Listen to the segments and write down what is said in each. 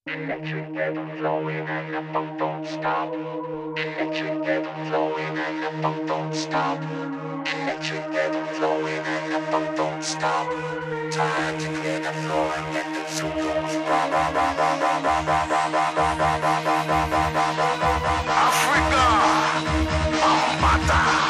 Electric rhythm flowing and the funk don't stop. Electric rhythm flowing and the funk don't stop. Electric rhythm flowing and the funk don't stop. Time to clear the floor and let the Zulus rock, rock, rock, rock, rock, rock, rock, rock, rock, rock, rock, rock, rock, rock, rock, rock, rock, rock, rock. Africa, oh mata.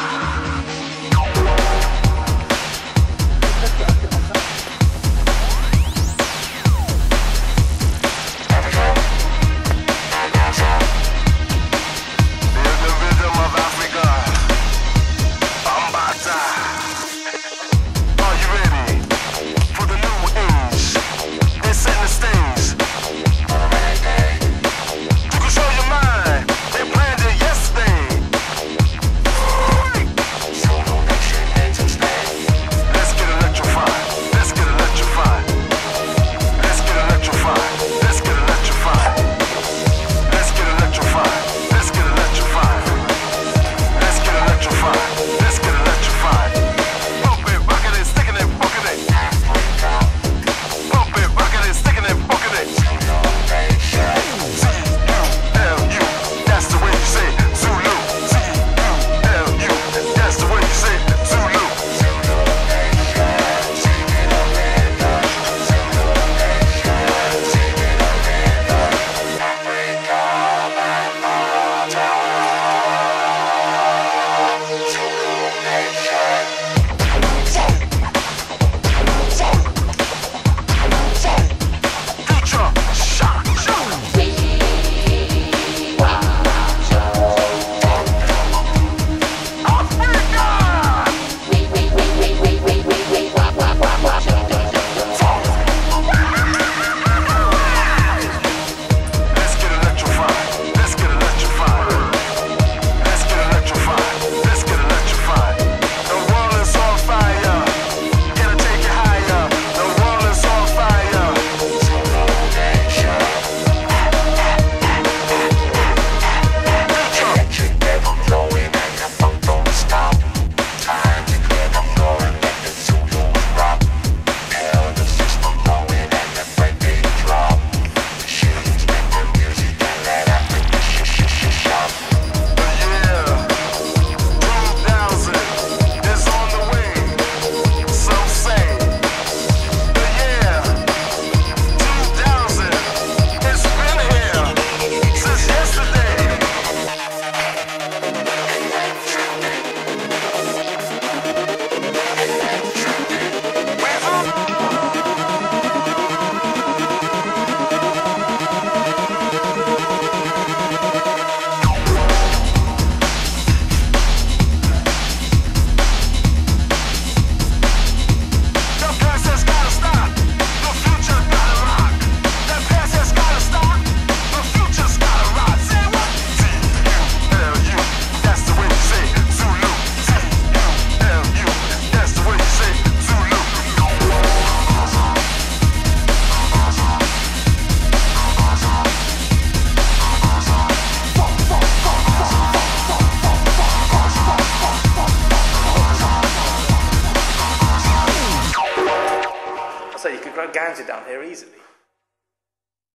So you could grow ganja down here easily.